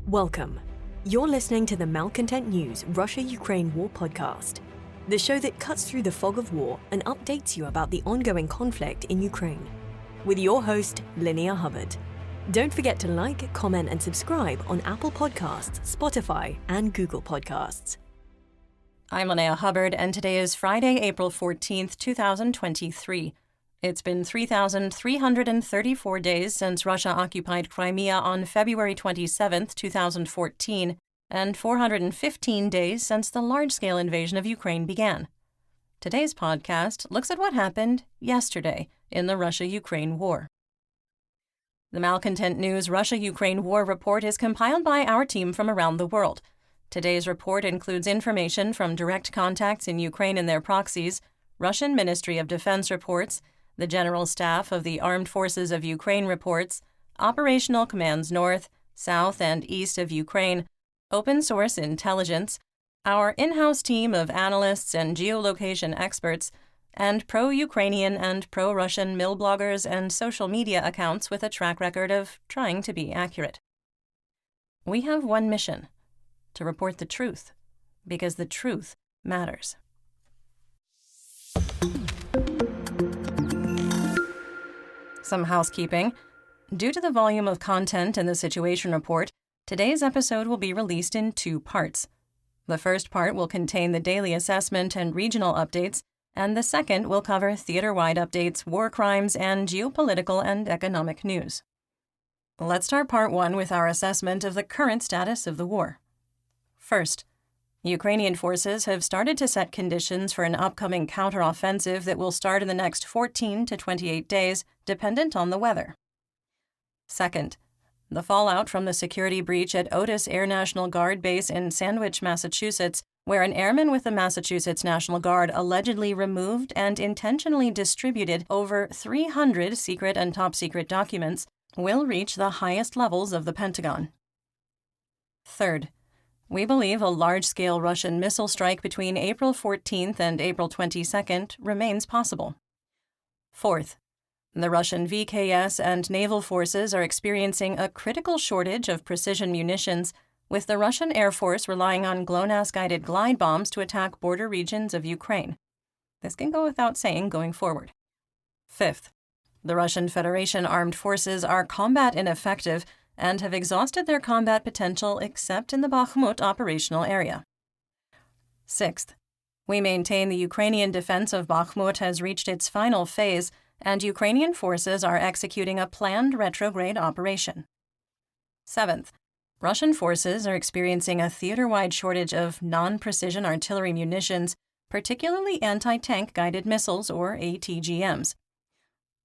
Welcome. You're listening to the Malcontent News Russia-Ukraine War podcast, the show that cuts through the fog of war and updates you about the ongoing conflict in Ukraine. With your host, Linnea Hubbard. Don't forget to like, comment, and subscribe on Apple Podcasts, Spotify, and Google Podcasts. I'm Linnea Hubbard, and today is Friday, April 14th, 2023. It's been 3,334 days since Russia occupied Crimea on February 27, 2014, and 415 days since the large-scale invasion of Ukraine began. Today's podcast looks at what happened yesterday in the Russia-Ukraine war. The Malcontent News Russia-Ukraine War Report is compiled by our team from around the world. Today's report includes information from direct contacts in Ukraine and their proxies, Russian Ministry of Defense reports, the General Staff of the Armed Forces of Ukraine reports, operational commands north, south, and east of Ukraine, open source intelligence, our in-house team of analysts and geolocation experts, and pro-Ukrainian and pro-Russian mill bloggers and social media accounts with a track record of trying to be accurate. We have one mission: to report the truth, because the truth matters. Some housekeeping. Due to the volume of content in the Situation Report, today's episode will be released in two parts. The first part will contain the daily assessment and regional updates, and the second will cover theater-wide updates, war crimes, and geopolitical and economic news. Let's start part one with our assessment of the current status of the war. First, Ukrainian forces have started to set conditions for an upcoming counteroffensive that will start in the next 14 to 28 days, dependent on the weather. Second, the fallout from the security breach at Otis Air National Guard Base in Sandwich, Massachusetts, where an airman with the Massachusetts National Guard allegedly removed and intentionally distributed over 300 secret and top-secret documents, will reach the highest levels of the Pentagon. Third, we believe a large-scale Russian missile strike between April 14th and April 22nd remains possible. Fourth, the Russian VKS and naval forces are experiencing a critical shortage of precision munitions, with the Russian Air Force relying on GLONASS-guided glide bombs to attack border regions of Ukraine. This can go without saying going forward. Fifth, the Russian Federation armed forces are combat ineffective and have exhausted their combat potential except in the Bakhmut operational area. Sixth, we maintain the Ukrainian defense of Bakhmut has reached its final phase, and Ukrainian forces are executing a planned retrograde operation. Seventh, Russian forces are experiencing a theater-wide shortage of non-precision artillery munitions, particularly anti-tank guided missiles or ATGMs.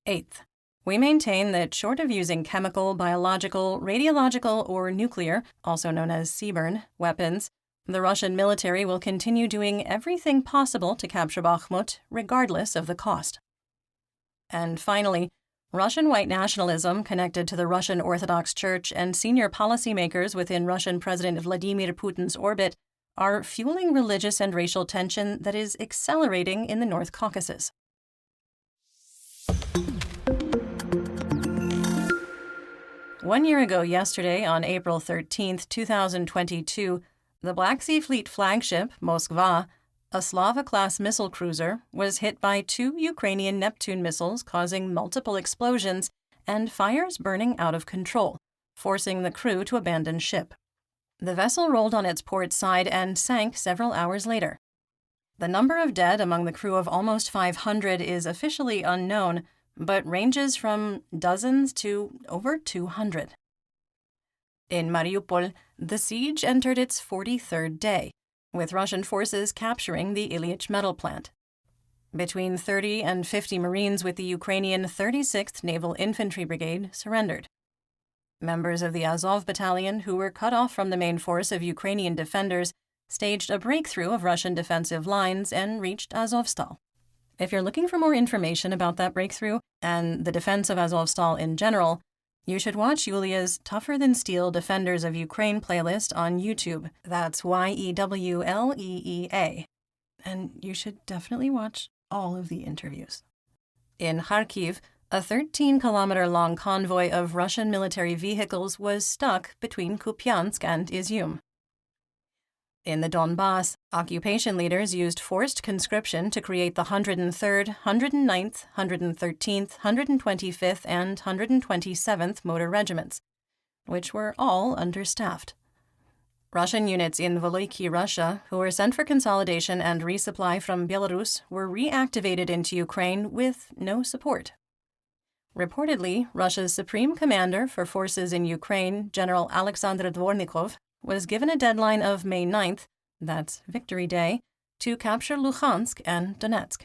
Eighth, we maintain that short of using chemical, biological, radiological, or nuclear, also known as CBRN, weapons, the Russian military will continue doing everything possible to capture Bakhmut, regardless of the cost. And finally, Russian white nationalism connected to the Russian Orthodox Church and senior policymakers within Russian President Vladimir Putin's orbit are fueling religious and racial tension that is accelerating in the North Caucasus. One year ago yesterday, on April 13, 2022, the Black Sea Fleet flagship, Moskva, a Slava-class missile cruiser, was hit by two Ukrainian Neptune missiles, causing multiple explosions and fires burning out of control, forcing the crew to abandon ship. The vessel rolled on its port side and sank several hours later. The number of dead among the crew of almost 500 is officially unknown, but ranges from dozens to over 200. In Mariupol, the siege entered its 43rd day, with Russian forces capturing the Ilyich metal plant. Between 30 and 50 Marines with the Ukrainian 36th Naval Infantry Brigade surrendered. Members of the Azov Battalion, who were cut off from the main force of Ukrainian defenders, staged a breakthrough of Russian defensive lines and reached Azovstal. If you're looking for more information about that breakthrough and the defense of Azovstal in general, you should watch Yulia's Tougher Than Steel Defenders of Ukraine playlist on YouTube. That's YEWLEEA. And you should definitely watch all of the interviews. In Kharkiv, A 13-kilometer-long convoy of Russian military vehicles was stuck between Kupiansk and Izium. In the Donbass, occupation leaders used forced conscription to create the 103rd, 109th, 113th, 125th, and 127th Motor Regiments, which were all understaffed. Russian units in Voloiki, Russia, who were sent for consolidation and resupply from Belarus, were reactivated into Ukraine with no support. Reportedly, Russia's supreme commander for forces in Ukraine, General Alexander Dvornikov, was given a deadline of May 9th, that's Victory Day, to capture Luhansk and Donetsk.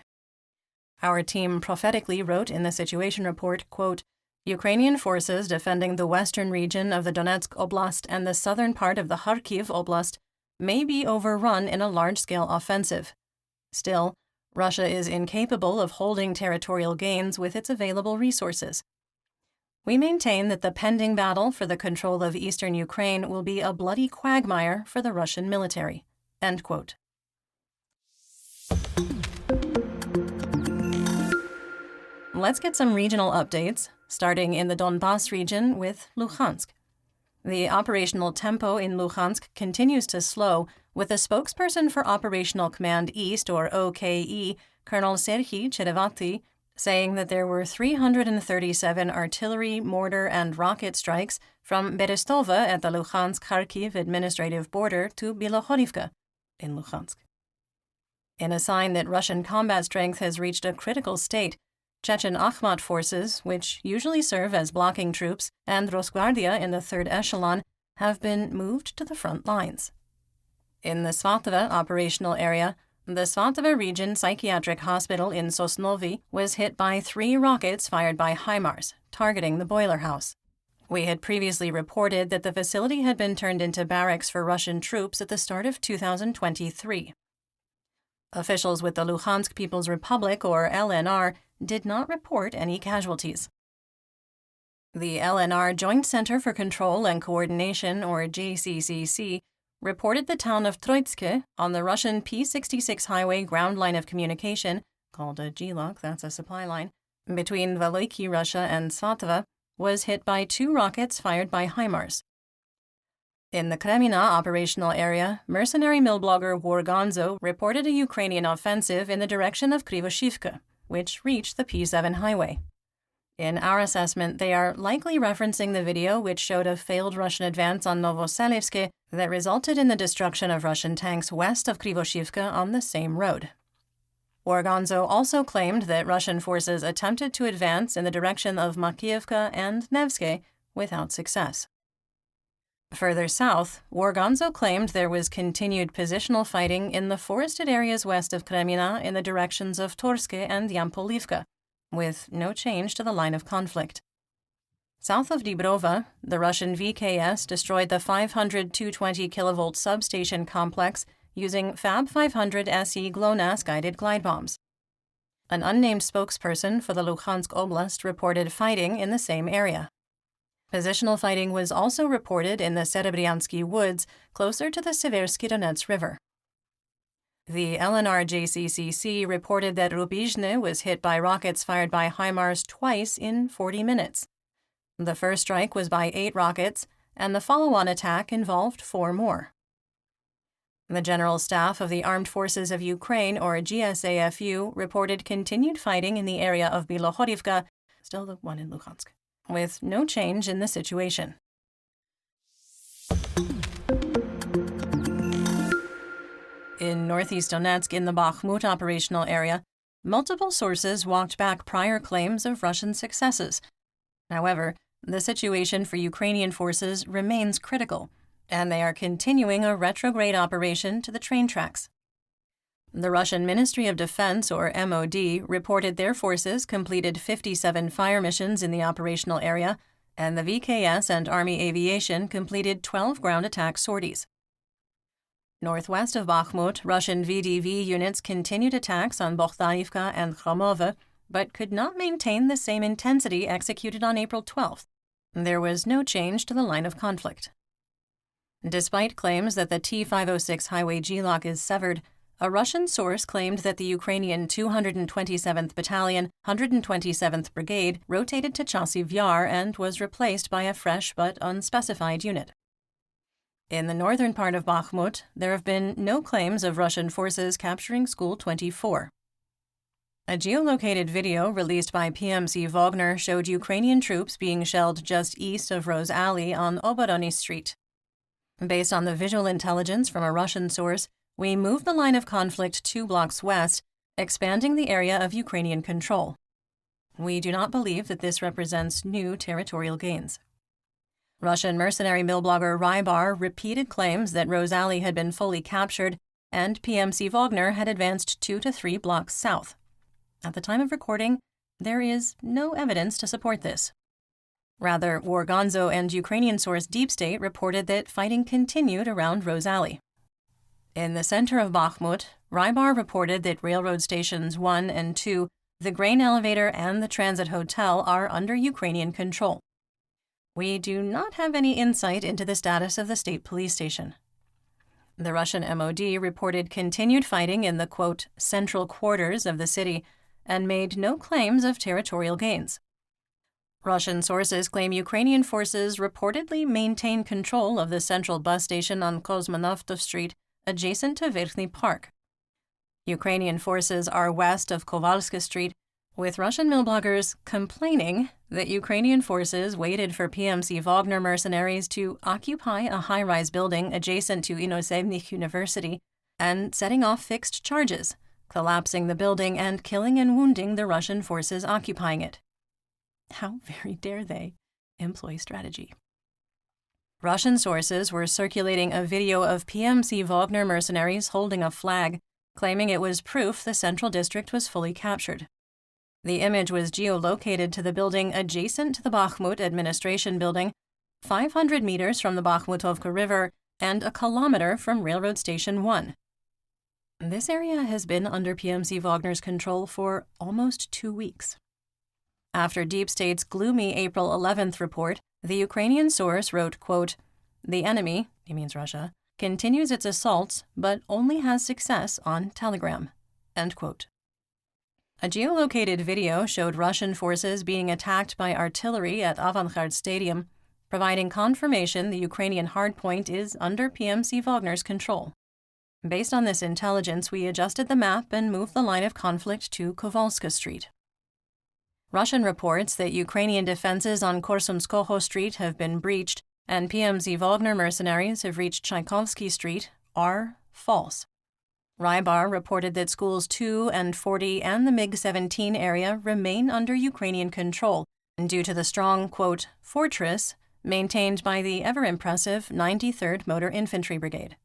Our team prophetically wrote in the situation report, quote, Ukrainian forces defending the western region of the Donetsk Oblast and the southern part of the Kharkiv Oblast may be overrun in a large-scale offensive. Still, Russia is incapable of holding territorial gains with its available resources. We maintain that the pending battle for the control of eastern Ukraine will be a bloody quagmire for the Russian military. End quote. Let's get some regional updates, starting in the Donbass region with Luhansk. The operational tempo in Luhansk continues to slow, with a spokesperson for Operational Command East, or OKE, Colonel Serhiy Cherevati, saying that there were 337 artillery, mortar, and rocket strikes from Berestova at the Luhansk-Kharkiv administrative border to Bilohorivka in Luhansk. In a sign that Russian combat strength has reached a critical state, Chechen Akhmat forces, which usually serve as blocking troops, and Rosgvardia in the third echelon, have been moved to the front lines. In the Svatova operational area, the Svatova Region Psychiatric Hospital in Sosnovi was hit by 3 rockets fired by HIMARS, targeting the boiler house. We had previously reported that the facility had been turned into barracks for Russian troops at the start of 2023. Officials with the Luhansk People's Republic, or LNR, did not report any casualties. The LNR Joint Center for Control and Coordination, or JCCC, reported the town of Troitske on the Russian P-66 highway ground line of communication, called a GLOC, that's a supply line, between Voloiki, Russia, and Svatova, was hit by 2 rockets fired by HIMARS. In the Kremina operational area, mercenary mill blogger Wargonzo reported a Ukrainian offensive in the direction of Krivoshivka, which reached the P7 highway. In our assessment, they are likely referencing the video which showed a failed Russian advance on Novoselivske that resulted in the destruction of Russian tanks west of Krivoshivka on the same road. Wargonzo also claimed that Russian forces attempted to advance in the direction of Makiivka and Nevske without success. Further south, Wargonzo claimed there was continued positional fighting in the forested areas west of Kremina in the directions of Torske and Yampolivka, with no change to the line of conflict. South of Dibrova, the Russian VKS destroyed the 500 220 kilovolt substation complex using Fab 500 SE GLONASS guided glide bombs. An unnamed spokesperson for the Luhansk Oblast reported fighting in the same area. Positional fighting was also reported in the Serebryansky woods, closer to the Seversky Donets River. The LNR JCCC reported that Rubizhne was hit by rockets fired by HIMARS twice in 40 minutes. The first strike was by 8 rockets, and the follow-on attack involved 4 more. The General Staff of the Armed Forces of Ukraine, or GSAFU, reported continued fighting in the area of Bilohorivka, still the one in Luhansk, with no change in the situation. In northeast Donetsk, in the Bakhmut operational area, multiple sources walked back prior claims of Russian successes. However, the situation for Ukrainian forces remains critical, and they are continuing a retrograde operation to the train tracks. The Russian Ministry of Defense, or MOD, reported their forces completed 57 fire missions in the operational area, and the VKS and Army Aviation completed 12 ground attack sorties. Northwest of Bakhmut, Russian VDV units continued attacks on Bohdanivka and Khromove, but could not maintain the same intensity executed on April 12th. There was no change to the line of conflict. Despite claims that the T-506 highway GLOC is severed, a Russian source claimed that the Ukrainian 227th Battalion, 127th Brigade rotated to Chasiv Yar and was replaced by a fresh but unspecified unit. In the northern part of Bakhmut, there have been no claims of Russian forces capturing School 24. A geolocated video released by PMC Wagner showed Ukrainian troops being shelled just east of Rose Alley on Oborony Street. Based on the visual intelligence from a Russian source, we moved the line of conflict 2 blocks west, expanding the area of Ukrainian control. We do not believe that this represents new territorial gains. Russian mercenary mill blogger Rybar repeated claims that Rose Alley had been fully captured and PMC Wagner had advanced 2 to 3 blocks south. At the time of recording, there is no evidence to support this. Rather, Wargonzo and Ukrainian source Deep State reported that fighting continued around Rose Alley. In the center of Bakhmut, Rybar reported that railroad stations 1 and 2, the grain elevator, and the transit hotel are under Ukrainian control. We do not have any insight into the status of the state police station. The Russian MOD reported continued fighting in the, quote, central quarters of the city and made no claims of territorial gains. Russian sources claim Ukrainian forces reportedly maintain control of the central bus station on Kosmonaftov Street, adjacent to Verkhny Park. Ukrainian forces are west of Kovalska Street, with Russian mill bloggers complaining that Ukrainian forces waited for PMC Wagner mercenaries to occupy a high-rise building adjacent to Inozemnych University and setting off fixed charges, collapsing the building and killing and wounding the Russian forces occupying it. How very dare they employ strategy? Russian sources were circulating a video of PMC Wagner mercenaries holding a flag, claiming it was proof the central district was fully captured. The image was geolocated to the building adjacent to the Bakhmut administration building, 500 meters from the Bakhmutovka River and a kilometer from Railroad Station 1. This area has been under PMC Wagner's control for almost 2 weeks. After Deep State's gloomy April 11th report, the Ukrainian source wrote, quote, "The enemy," he means Russia, "continues its assaults, but only has success on Telegram," end quote. A geolocated video showed Russian forces being attacked by artillery at Avangard Stadium, providing confirmation the Ukrainian hardpoint is under PMC Wagner's control. Based on this intelligence, we adjusted the map and moved the line of conflict to Kovalska Street. Russian reports that Ukrainian defenses on Korsunskoho Street have been breached and PMC Wagner mercenaries have reached Tchaikovsky Street are false. Rybar reported that schools 2 and 40 and the MiG-17 area remain under Ukrainian control due to the strong, quote, fortress maintained by the ever-impressive 93rd Motor Infantry Brigade.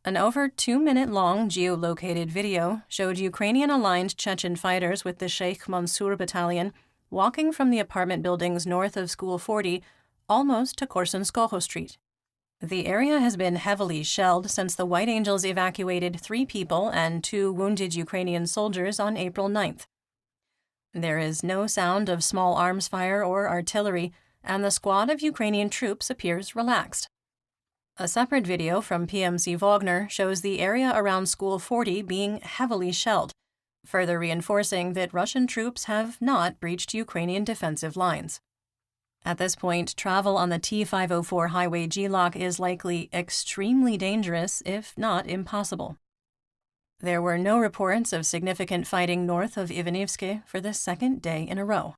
An over 2-minute-long geolocated video showed Ukrainian-aligned Chechen fighters with the Sheikh Mansour Battalion walking from the apartment buildings north of School 40 almost to Korsunskoho Street. The area has been heavily shelled since the White Angels evacuated 3 people and 2 wounded Ukrainian soldiers on April 9th. There is no sound of small arms fire or artillery, and the squad of Ukrainian troops appears relaxed. A separate video from PMC Wagner shows the area around School 40 being heavily shelled, further reinforcing that Russian troops have not breached Ukrainian defensive lines. At this point, travel on the T-504 highway G-Lock is likely extremely dangerous, if not impossible. There were no reports of significant fighting north of Ivanivske for the second day in a row.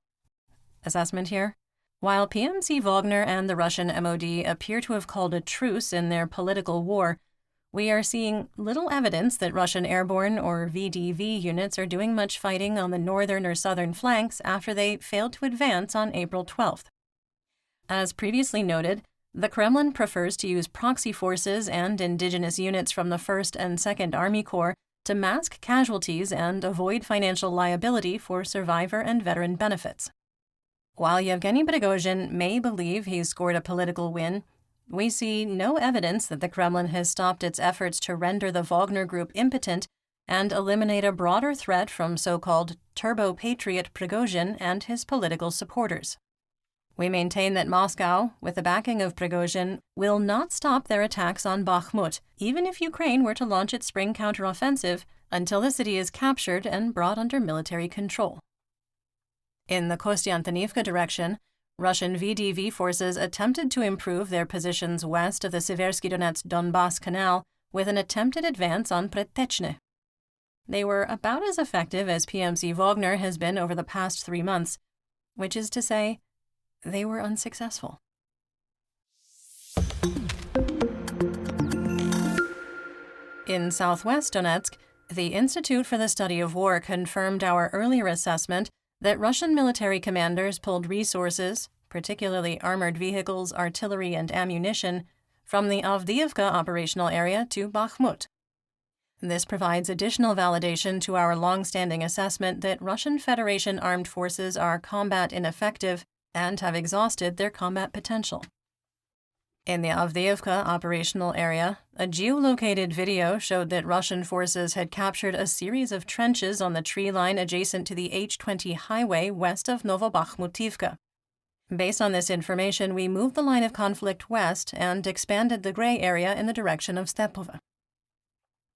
Assessment here? While PMC Wagner and the Russian MOD appear to have called a truce in their political war, we are seeing little evidence that Russian airborne or VDV units are doing much fighting on the northern or southern flanks after they failed to advance on April 12th. As previously noted, the Kremlin prefers to use proxy forces and indigenous units from the 1st and 2nd Army Corps to mask casualties and avoid financial liability for survivor and veteran benefits. While Yevgeny Prigozhin may believe he's scored a political win, we see no evidence that the Kremlin has stopped its efforts to render the Wagner Group impotent and eliminate a broader threat from so-called turbo-patriot Prigozhin and his political supporters. We maintain that Moscow, with the backing of Prigozhin, will not stop their attacks on Bakhmut, even if Ukraine were to launch its spring counteroffensive, until the city is captured and brought under military control. In the Kostiantynivka direction, Russian VDV forces attempted to improve their positions west of the Seversky Donets-Donbass Canal with an attempted advance on Pretechne. They were about as effective as PMC Wagner has been over the past 3 months, which is to say, they were unsuccessful. In southwest Donetsk, the Institute for the Study of War confirmed our earlier assessment that Russian military commanders pulled resources, particularly armored vehicles, artillery, and ammunition, from the Avdiivka operational area to Bakhmut. This provides additional validation to our long-standing assessment that Russian Federation armed forces are combat ineffective and have exhausted their combat potential. In the Avdiivka operational area, a geolocated video showed that Russian forces had captured a series of trenches on the tree line adjacent to the H-20 highway west of Novobakhmutivka. Based on this information, we moved the line of conflict west and expanded the gray area in the direction of Stepova.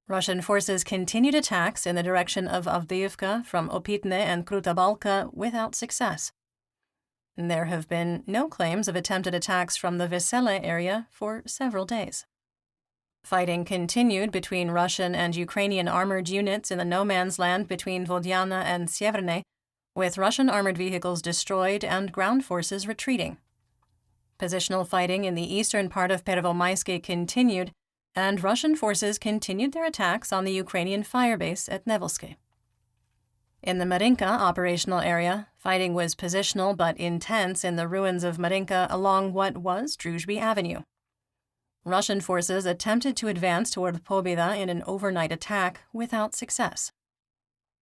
Russian forces continued attacks in the direction of Avdiivka from Opitne and Kruta Balka without success. There have been no claims of attempted attacks from the Vesele area for several days. Fighting continued between Russian and Ukrainian armored units in the no-man's land between Vodiana and Sieverne, with Russian armored vehicles destroyed and ground forces retreating. Positional fighting in the eastern part of Pervomayske continued, and Russian forces continued their attacks on the Ukrainian firebase at Nevelske. In the Marinka operational area, fighting was positional but intense in the ruins of Marinka along what was Druzhby Avenue. Russian forces attempted to advance toward Pobeda in an overnight attack without success.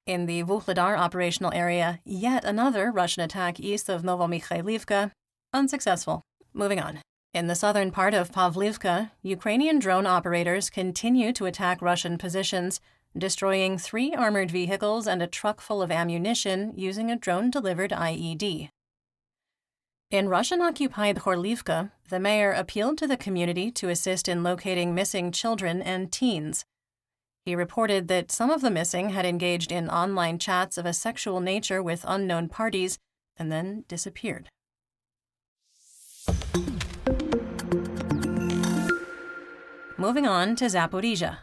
In the Vuhledar operational area, yet another Russian attack east of Novomikhailivka, unsuccessful. Moving on. In the southern part of Pavlivka, Ukrainian drone operators continue to attack Russian positions, destroying 3 armored vehicles and a truck full of ammunition using a drone-delivered IED. In Russian-occupied Horlivka, the mayor appealed to the community to assist in locating missing children and teens. He reported that some of the missing had engaged in online chats of a sexual nature with unknown parties and then disappeared. Moving on to Zaporizhia.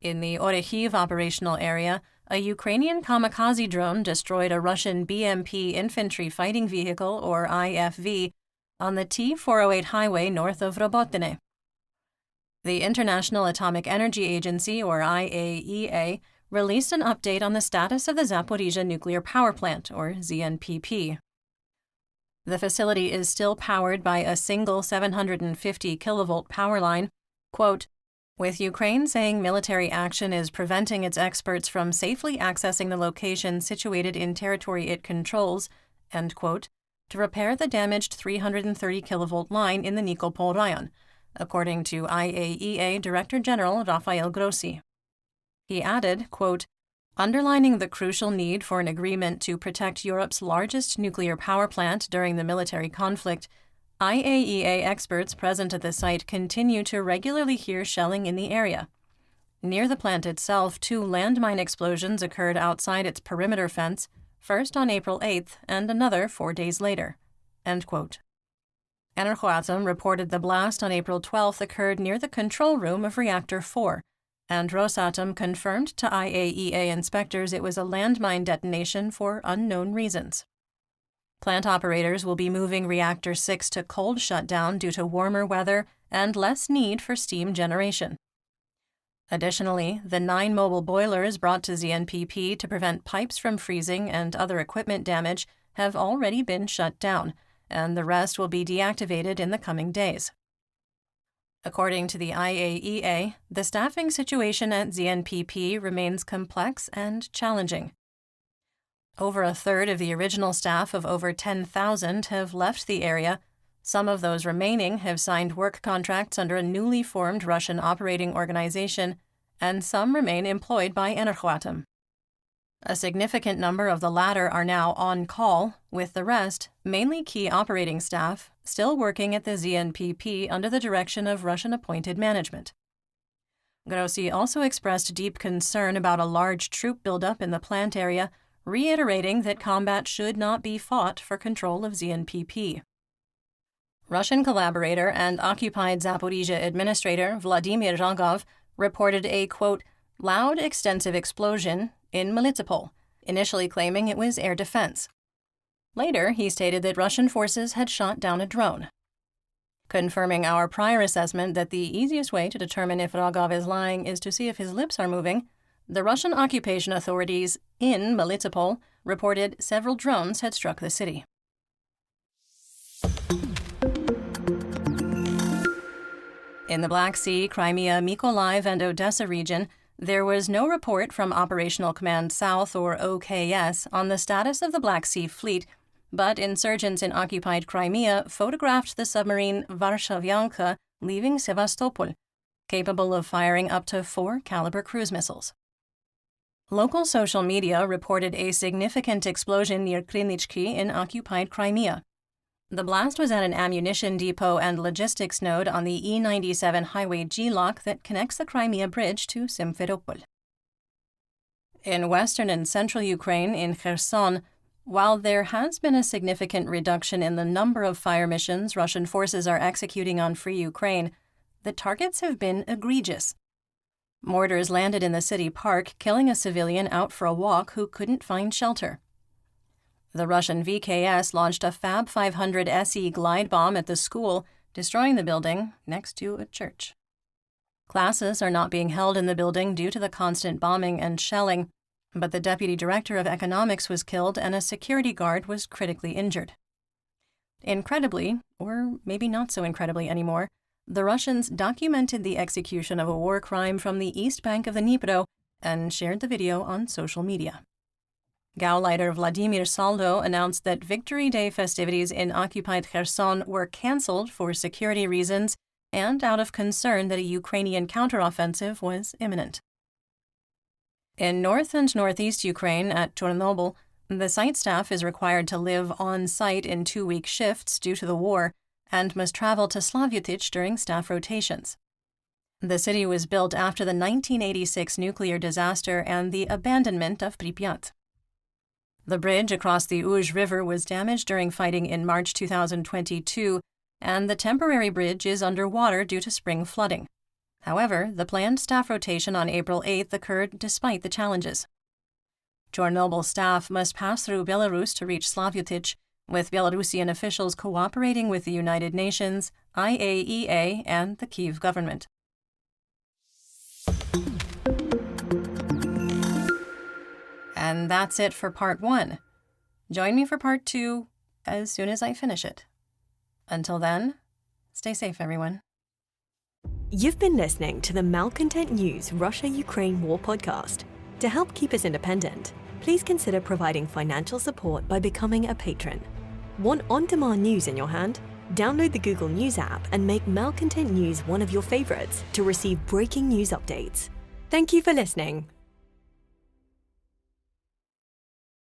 In the Orehiv operational area, a Ukrainian kamikaze drone destroyed a Russian BMP infantry fighting vehicle, or IFV, on the T-408 highway north of Robotine. The International Atomic Energy Agency, or IAEA, released an update on the status of the Zaporizhia nuclear power plant, or ZNPP. The facility is still powered by a single 750 kilovolt power line. Quote, with Ukraine saying military action is preventing its experts from safely accessing the location situated in territory it controls, end quote, to repair the damaged 330 kilovolt line in the Nikopol Rayon, according to IAEA Director General Rafael Grossi. He added, quote, underlining the crucial need for an agreement to protect Europe's largest nuclear power plant during the military conflict, IAEA experts present at the site continue to regularly hear shelling in the area. Near the plant itself, 2 landmine explosions occurred outside its perimeter fence, first on April 8th and another 4 days later. End quote. Energoatom reported the blast on April 12th occurred near the control room of Reactor 4, and Rosatom confirmed to IAEA inspectors it was a landmine detonation for unknown reasons. Plant operators will be moving Reactor 6 to cold shutdown due to warmer weather and less need for steam generation. Additionally, the 9 mobile boilers brought to ZNPP to prevent pipes from freezing and other equipment damage have already been shut down, and the rest will be deactivated in the coming days. According to the IAEA, the staffing situation at ZNPP remains complex and challenging. Over a third of the original staff of over 10,000 have left the area. Some of those remaining have signed work contracts under a newly formed Russian operating organization, and some remain employed by Energoatom. A significant number of the latter are now on call, with the rest, mainly key operating staff, still working at the ZNPP under the direction of Russian-appointed management. Grossi also expressed deep concern about a large troop buildup in the plant area, reiterating that combat should not be fought for control of ZNPP. Russian collaborator and occupied Zaporizhia administrator Vladimir Rogov reported a, quote, loud, extensive explosion in Melitopol, initially claiming it was air defense. Later, he stated that Russian forces had shot down a drone. Confirming our prior assessment that the easiest way to determine if Rogov is lying is to see if his lips are moving, the Russian occupation authorities in Melitopol reported several drones had struck the city. In the Black Sea, Crimea, Mykolaiv, and Odessa region, there was no report from Operational Command South, or OKS, on the status of the Black Sea Fleet, but insurgents in occupied Crimea photographed the submarine Varshavyanka leaving Sevastopol, capable of firing up to 4-caliber cruise missiles. Local social media reported a significant explosion near Krynichki in occupied Crimea. The blast was at an ammunition depot and logistics node on the E97 highway G-lock that connects the Crimea Bridge to Simferopol. In western and central Ukraine, in Kherson, while there has been a significant reduction in the number of fire missions Russian forces are executing on Free Ukraine, the targets have been egregious. Mortars landed in the city park, killing a civilian out for a walk who couldn't find shelter. The Russian VKS launched a Fab 500 SE glide bomb at the school, destroying the building next to a church. Classes are not being held in the building due to the constant bombing and shelling, but the deputy director of economics was killed and a security guard was critically injured. Incredibly, or maybe not so incredibly anymore, the Russians documented the execution of a war crime from the east bank of the Dnipro and shared the video on social media. Gauleiter Vladimir Saldo announced that Victory Day festivities in occupied Kherson were cancelled for security reasons and out of concern that a Ukrainian counteroffensive was imminent. In north and northeast Ukraine at Chernobyl, the site staff is required to live on site in 2-week shifts due to the war and must travel to Slavytych during staff rotations. The city was built after the 1986 nuclear disaster and the abandonment of Pripyat. The bridge across the Uj River was damaged during fighting in March 2022, and the temporary bridge is underwater due to spring flooding. However, the planned staff rotation on April 8th occurred despite the challenges. Chernobyl staff must pass through Belarus to reach Slavytych, with Belarusian officials cooperating with the United Nations, IAEA, and the Kyiv government. And that's it for Part 1. Join me for Part 2 as soon as I finish it. Until then, stay safe, everyone. You've been listening to the Malcontent News Russia-Ukraine War podcast. To help keep us independent, please consider providing financial support by becoming a patron. Want on-demand news in your hand? Download the Google News app and make Malcontent News one of your favorites to receive breaking news updates. Thank you for listening.